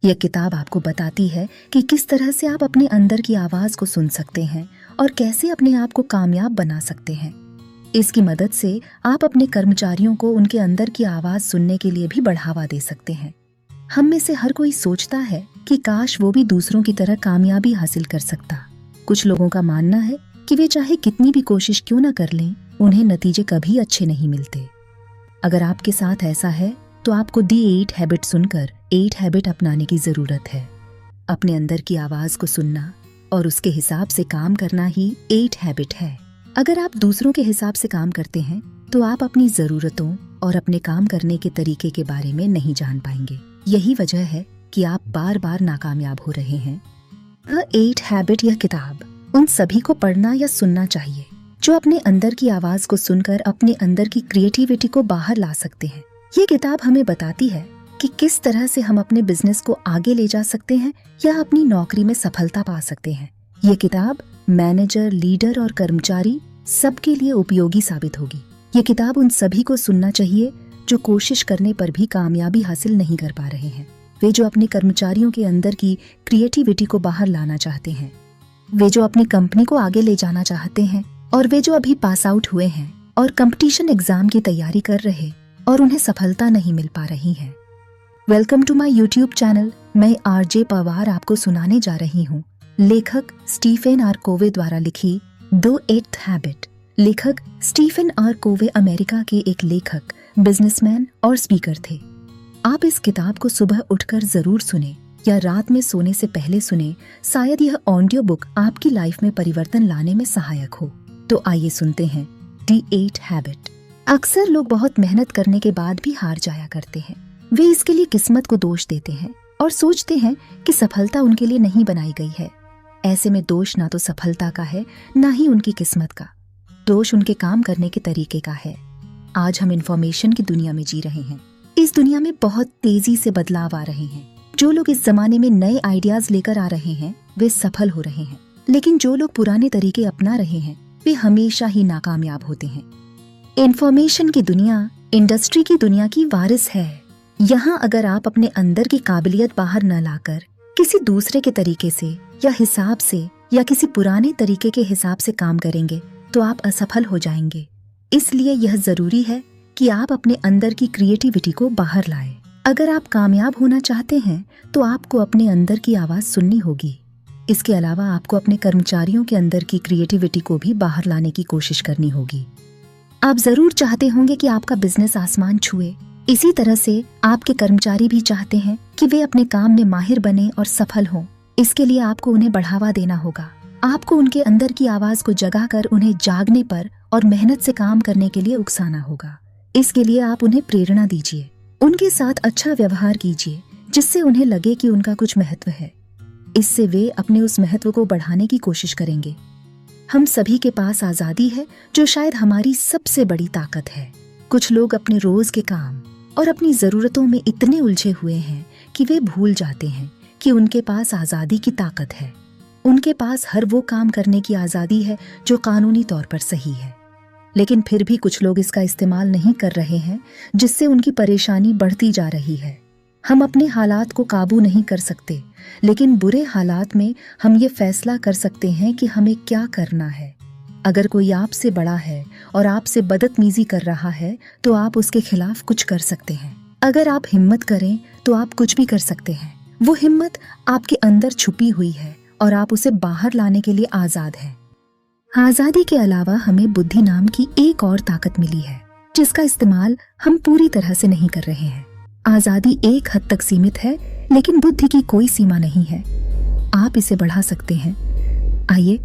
यह किताब आपको बताती है कि किस तरह से आप अपने अंदर की आवाज को सुन सकते हैं और कैसे अपने आप को कामयाब बना सकते हैं। इसकी मदद से आप अपने कर्मचारियों को उनके अंदर की आवाज सुनने के लिए भी बढ़ावा दे सकते हैं। हम में से हर कोई सोचता है कि काश वो भी दूसरों की तरह कामयाबी हासिल कर सकता। कुछ लोगों का मानना है कि वे चाहे कितनी भी कोशिश क्यों न कर लें, उन्हें नतीजे कभी अच्छे नहीं मिलते। अगर आपके साथ ऐसा है तो आपको दी 8 हैबिट सुनकर 8 हैबिट अपनाने की जरूरत है। अपने अंदर की आवाज को सुनना और उसके हिसाब से काम करना ही 8 हैबिट है। अगर आप दूसरों के हिसाब से काम करते हैं तो आप अपनी जरूरतों और अपने काम करने के तरीके के बारे में नहीं जान पाएंगे। यही वजह है कि आप बार बार नाकामयाब हो रहे हैं। 8 हैबिट यह किताब उन सभी को पढ़ना या सुनना चाहिए जो अपने अंदर की आवाज को सुनकर अपने अंदर की क्रिएटिविटी को बाहर ला सकते हैं। ये किताब हमें बताती है कि किस तरह से हम अपने बिजनेस को आगे ले जा सकते हैं या अपनी नौकरी में सफलता पा सकते हैं। ये किताब मैनेजर, लीडर और कर्मचारी सबके लिए उपयोगी साबित होगी। ये किताब उन सभी को सुनना चाहिए जो कोशिश करने पर भी कामयाबी हासिल नहीं कर पा रहे हैं। वे जो अपने कर्मचारियों के अंदर की क्रिएटिविटी को बाहर लाना चाहते हैं, वे जो अपनी कंपनी को आगे ले जाना चाहते हैं, और वे जो अभी पास आउट हुए हैं और कंपटीशन एग्जाम की तैयारी कर रहे और उन्हें सफलता नहीं मिल पा रही है। Welcome to my YouTube channel. मैं आरजे पवार आपको सुनाने जा रही हूँ लेखक स्टीफन आर कोवे द्वारा लिखी द 8th हैबिट। लेखक स्टीफन आर कोवे अमेरिका के एक लेखक, बिजनेसमैन और स्पीकर थे। आप इस किताब को सुबह उठकर जरूर सुने या रात में सोने से पहले सुने। शायद यह ऑडियो बुक आपकी लाइफ में परिवर्तन लाने में सहायक हो। तो आइए सुनते हैं द 8th हैबिट। अक्सर लोग बहुत मेहनत करने के बाद भी हार जाया करते हैं। वे इसके लिए किस्मत को दोष देते हैं और सोचते हैं कि सफलता उनके लिए नहीं बनाई गई है। ऐसे में दोष ना तो सफलता का है, ना ही उनकी किस्मत का। दोष उनके काम करने के तरीके का है। आज हम इंफॉर्मेशन की दुनिया में जी रहे हैं। इस दुनिया में बहुत तेजी से बदलाव आ रहे हैं। जो लोग इस जमाने में नए आइडियाज लेकर आ रहे हैं वे सफल हो रहे हैं, लेकिन जो लोग पुराने तरीके अपना रहे हैं वे हमेशा ही नाकामयाब होते हैं। इंफॉर्मेशन की दुनिया इंडस्ट्री की दुनिया की वारिस है। यहाँ अगर आप अपने अंदर की काबिलियत बाहर न लाकर किसी दूसरे के तरीके से या हिसाब से या किसी पुराने तरीके के हिसाब से काम करेंगे तो आप असफल हो जाएंगे। इसलिए यह जरूरी है कि आप अपने अंदर की क्रिएटिविटी को बाहर लाएं। अगर आप कामयाब होना चाहते हैं तो आपको अपने अंदर की आवाज सुननी होगी। इसके अलावा आपको अपने कर्मचारियों के अंदर की क्रिएटिविटी को भी बाहर लाने की कोशिश करनी होगी। आप जरूर चाहते होंगे कि आपका बिजनेस आसमान छुए। इसी तरह से आपके कर्मचारी भी चाहते हैं कि वे अपने काम में माहिर बने और सफल हों। इसके लिए आपको उन्हें बढ़ावा देना होगा। आपको उनके अंदर की आवाज को जगाकर उन्हें जागने पर और मेहनत से काम करने के लिए उकसाना होगा। इसके लिए आप उन्हें प्रेरणा दीजिए, उनके साथ अच्छा व्यवहार कीजिए जिससे उन्हें लगे कि उनका कुछ महत्व है। इससे वे अपने उस महत्व को बढ़ाने की कोशिश करेंगे। हम सभी के पास आजादी है जो शायद हमारी सबसे बड़ी ताकत है। कुछ लोग अपने रोज के काम और अपनी जरूरतों में इतने उलझे हुए हैं कि वे भूल जाते हैं कि उनके पास आजादी की ताकत है। उनके पास हर वो काम करने की आजादी है जो कानूनी तौर पर सही है, लेकिन फिर भी कुछ लोग इसका इस्तेमाल नहीं कर रहे हैं, जिससे उनकी परेशानी बढ़ती जा रही है। हम अपने हालात को काबू नहीं कर सकते, लेकिन बुरे हालात में हम ये फैसला कर सकते हैं कि हमें क्या करना है। अगर कोई आपसे बड़ा है और आपसे बदतमीजी कर रहा है तो आप उसके खिलाफ कुछ कर सकते हैं। अगर आप हिम्मत करें तो आप कुछ भी कर सकते हैं। वो हिम्मत आपके अंदर छुपी हुई है और आप उसे बाहर लाने के लिए आजाद हैं। आजादी के अलावा हमें बुद्धि नाम की एक और ताकत मिली है जिसका इस्तेमाल हम पूरी तरह से नहीं कर रहे हैं। आजादी एक हद तक सीमित है, लेकिन बुद्धि की कोई सीमा नहीं है। आप इसे बढ़ा सकते हैं। आइए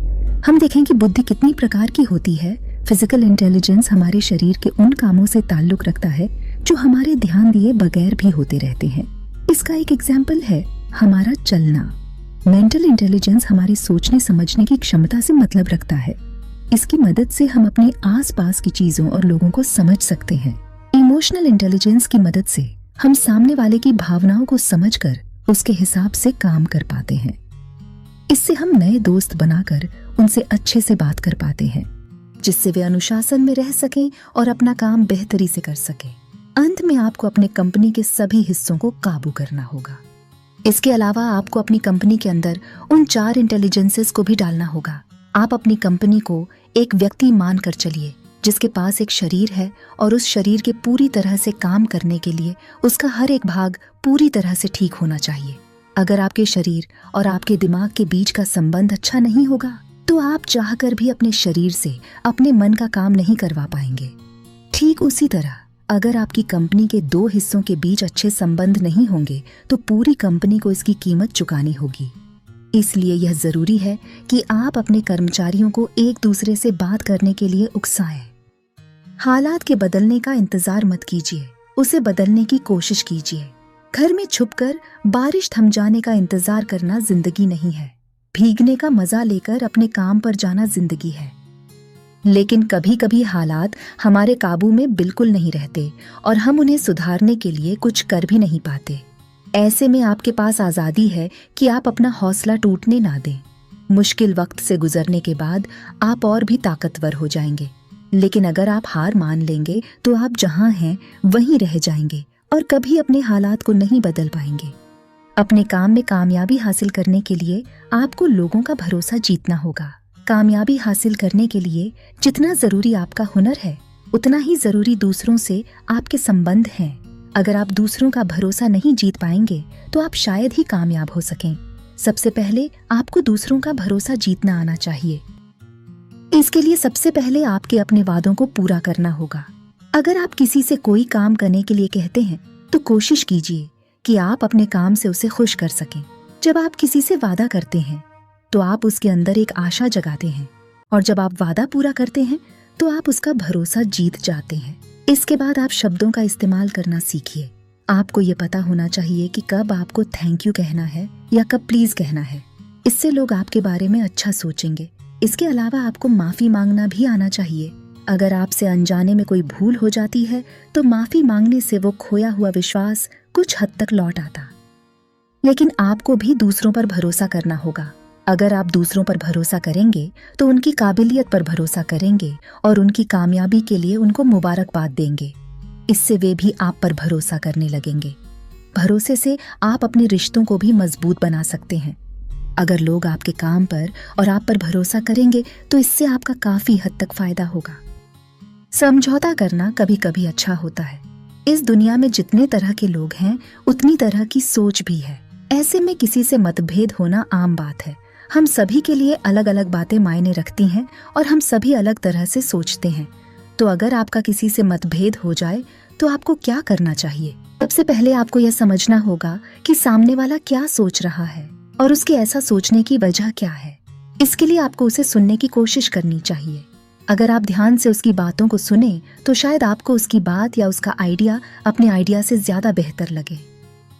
हम देखें कि बुद्धि कितनी प्रकार की होती है। फिजिकल इंटेलिजेंस हमारे शरीर के उन कामों से ताल्लुक रखता है जो हमारे ध्यान दिए बगैर भी होते रहते हैं। इसका एक एग्जाम्पल है हमारा चलना। मेंटल इंटेलिजेंस हमारे सोचने समझने की क्षमता से मतलब रखता है। इसकी मदद से हम अपने आसपास की चीजों और लोगों को समझ सकते हैं। इमोशनल इंटेलिजेंस की मदद से हम सामने वाले की भावनाओं को समझकर उसके हिसाब से काम कर पाते हैं। इससे हम नए दोस्त बनाकर उनसे अच्छे से बात कर पाते हैं, जिससे वे अनुशासन में रह सकें और अपना काम बेहतरी से कर सकें। अंत में आपको अपने कंपनी के सभी हिस्सों को काबू करना होगा। इसके अलावा आपको अपनी कंपनी के अंदर उन 4 इंटेलिजेंसेस को भी डालना होगा। आप अपनी कंपनी को एक व्यक्ति मान कर चलिए जिसके पास एक शरीर है और उस शरीर के पूरी तरह से काम करने के लिए उसका हर एक भाग पूरी तरह से ठीक होना चाहिए। अगर आपके शरीर और आपके दिमाग के बीच का संबंध अच्छा नहीं होगा तो आप चाहकर भी अपने शरीर से अपने मन का काम नहीं करवा पाएंगे। ठीक उसी तरह अगर आपकी कंपनी के 2 हिस्सों के बीच अच्छे संबंध नहीं होंगे तो पूरी कंपनी को इसकी कीमत चुकानी होगी। इसलिए यह जरूरी है कि आप अपने कर्मचारियों को एक दूसरे से बात करने के लिए उकसाएं। हालात के बदलने का इंतजार मत कीजिए, उसे बदलने की कोशिश कीजिए। घर में छुपकर बारिश थम जाने का इंतजार करना जिंदगी नहीं है। भीगने का मजा लेकर अपने काम पर जाना जिंदगी है। लेकिन कभी कभी हालात हमारे काबू में बिल्कुल नहीं रहते और हम उन्हें सुधारने के लिए कुछ कर भी नहीं पाते। ऐसे में आपके पास आज़ादी है कि आप अपना हौसला टूटने ना दें। मुश्किल वक्त से गुजरने के बाद आप और भी ताकतवर हो जाएंगे, लेकिन अगर आप हार मान लेंगे तो आप जहां हैं वहीं रह जाएंगे और कभी अपने हालात को नहीं बदल पाएंगे। अपने काम में कामयाबी हासिल करने के लिए आपको लोगों का भरोसा जीतना होगा। कामयाबी हासिल करने के लिए जितना जरूरी आपका हुनर है उतना ही जरूरी दूसरों से आपके संबंध हैं। अगर आप दूसरों का भरोसा नहीं जीत पाएंगे तो आप शायद ही कामयाब हो सकें। सबसे पहले आपको दूसरों का भरोसा जीतना आना चाहिए। इसके लिए सबसे पहले आपके अपने वादों को पूरा करना होगा। अगर आप किसी से कोई काम करने के लिए कहते हैं तो कोशिश कीजिए कि आप अपने काम से उसे खुश कर सकें। जब आप किसी से वादा करते हैं तो आप उसके अंदर एक आशा जगाते हैं और जब आप वादा पूरा करते हैं तो आप उसका भरोसा जीत जाते हैं। इसके बाद आप शब्दों का इस्तेमाल करना सीखिए। आपको ये पता होना चाहिए कि कब आपको थैंक यू कहना है या कब प्लीज कहना है। इससे लोग आपके बारे में अच्छा सोचेंगे। इसके अलावा आपको माफी मांगना भी आना चाहिए। अगर आपसे अनजाने में कोई भूल हो जाती है तो माफी मांगने से वो खोया हुआ विश्वास कुछ हद तक लौट आता। लेकिन आपको भी दूसरों पर भरोसा करना होगा। अगर आप दूसरों पर भरोसा करेंगे तो उनकी काबिलियत पर भरोसा करेंगे और उनकी कामयाबी के लिए उनको मुबारकबाद देंगे। इससे वे भी आप पर भरोसा करने लगेंगे। भरोसे से आप अपने रिश्तों को भी मजबूत बना सकते हैं। अगर लोग आपके काम पर और आप पर भरोसा करेंगे तो इससे आपका काफी हद तक फायदा होगा। समझौता करना कभी कभी अच्छा होता है। इस दुनिया में जितने तरह के लोग हैं उतनी तरह की सोच भी है। ऐसे में किसी से मतभेद होना आम बात है। हम सभी के लिए अलग अलग बातें मायने रखती हैं और हम सभी अलग तरह से सोचते हैं। तो अगर आपका किसी से मतभेद हो जाए तो आपको क्या करना चाहिए? सबसे पहले आपको यह समझना होगा कि सामने वाला क्या सोच रहा है और उसके ऐसा सोचने की वजह क्या है। इसके लिए आपको उसे सुनने की कोशिश करनी चाहिए। अगर आप ध्यान से उसकी बातों को सुने तो शायद आपको उसकी बात या उसका आइडिया अपने आइडिया से ज्यादा बेहतर लगे।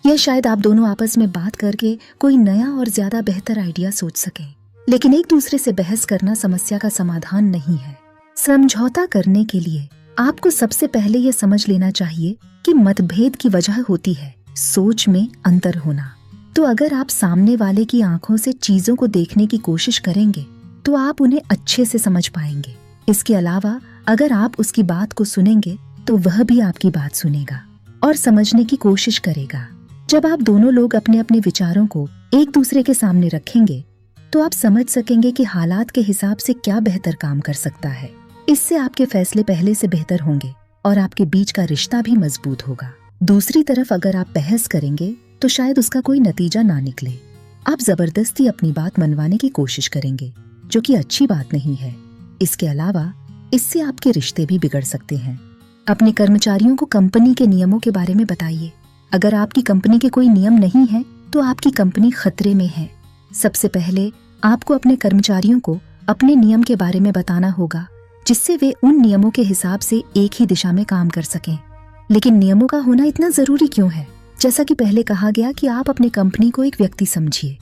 यह शायद आप दोनों आपस में बात करके कोई नया और ज्यादा बेहतर आइडिया सोच सकें। लेकिन एक दूसरे से बहस करना समस्या का समाधान नहीं है। समझौता करने के लिए आपको सबसे पहले यह समझ लेना चाहिए कि मतभेद की वजह होती है सोच में अंतर होना। तो अगर आप सामने वाले की आंखों से चीजों को देखने की कोशिश करेंगे तो आप उन्हें अच्छे से समझ पाएंगे। इसके अलावा अगर आप उसकी बात को सुनेंगे तो वह भी आपकी बात सुनेगा और समझने की कोशिश करेगा। जब आप दोनों लोग अपने अपने विचारों को एक दूसरे के सामने रखेंगे तो आप समझ सकेंगे कि हालात के हिसाब से क्या बेहतर काम कर सकता है। इससे आपके फैसले पहले से बेहतर होंगे और आपके बीच का रिश्ता भी मजबूत होगा। दूसरी तरफ अगर आप बहस करेंगे तो शायद उसका कोई नतीजा ना निकले। आप जबरदस्ती अपनी बात मनवाने की कोशिश करेंगे, जो कि अच्छी बात नहीं है। इसके अलावा इससे आपके रिश्ते भी बिगड़ सकते हैं। अपने कर्मचारियों को कंपनी के नियमों के बारे में बताइए। अगर आपकी कंपनी के कोई नियम नहीं है तो आपकी कंपनी खतरे में है। सबसे पहले आपको अपने कर्मचारियों को अपने नियम के बारे में बताना होगा, जिससे वे उन नियमों के हिसाब से एक ही दिशा में काम कर सकें। लेकिन नियमों का होना इतना जरूरी क्यों है? जैसा कि पहले कहा गया कि आप अपने कंपनी को एक व्यक्ति समझिए।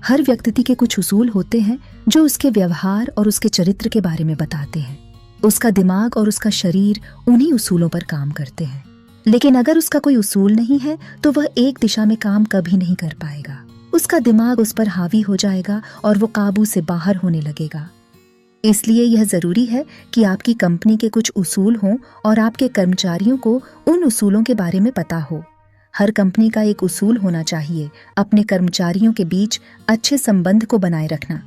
हर व्यक्ति के कुछ उसूल होते हैं जो उसके व्यवहार और उसके चरित्र के बारे में बताते हैं। उसका दिमाग और उसका शरीर उन्हीं उसूलों पर काम करते हैं। लेकिन अगर उसका कोई उसूल नहीं है तो वह एक दिशा में काम कभी नहीं कर पाएगा। उसका दिमाग उस पर हावी हो जाएगा और वो काबू से बाहर होने लगेगा। इसलिए यह जरूरी है कि आपकी कंपनी के कुछ उसूल हों और आपके कर्मचारियों को उन उसूलों के बारे में पता हो। हर कंपनी का एक उसूल होना चाहिए अपने कर्मचारियों के बीच अच्छे संबंध को बनाए रखना।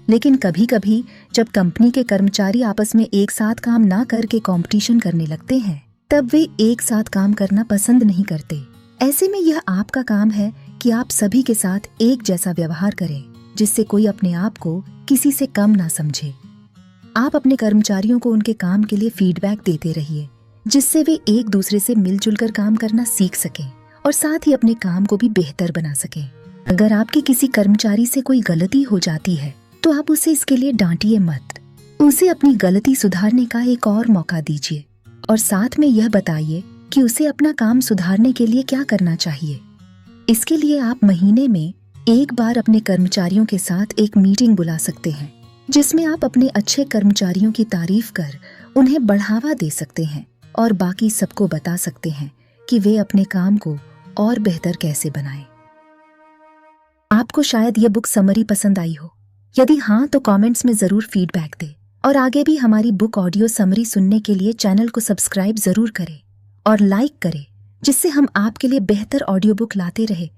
लेकिन कभी कभी जब कंपनी के कर्मचारी आपस में एक साथ काम ना करके कंपटीशन करने लगते हैं, तब वे एक साथ काम करना पसंद नहीं करते। ऐसे में यह आपका काम है कि आप सभी के साथ एक जैसा व्यवहार करें, जिससे कोई अपने आप को किसी से कम ना समझे। आप अपने कर्मचारियों को उनके काम के लिए फीडबैक देते रहिए, जिससे वे एक दूसरे से मिलजुल कर काम करना सीख सकें और साथ ही अपने काम को भी बेहतर बना सकें। अगर आपके किसी कर्मचारी से कोई गलती हो जाती है तो आप उसे इसके लिए डांटिए मत। उसे अपनी गलती सुधारने का एक और मौका दीजिए और साथ में यह बताइए कि उसे अपना काम सुधारने के लिए क्या करना चाहिए। इसके लिए आप महीने में एक बार अपने कर्मचारियों के साथ एक मीटिंग बुला सकते हैं, जिसमें आप अपने अच्छे कर्मचारियों की तारीफ कर उन्हें बढ़ावा दे सकते हैं और बाकी सबको बता सकते हैं कि वे अपने काम को और बेहतर कैसे बनाएं। आपको शायद यह बुक समरी पसंद आई हो। यदि हाँ तो कमेंट्स में जरूर फीडबैक दें और आगे भी हमारी बुक ऑडियो समरी सुनने के लिए चैनल को सब्सक्राइब जरूर करें और लाइक करें, जिससे हम आपके लिए बेहतर ऑडियो बुक लाते रहे।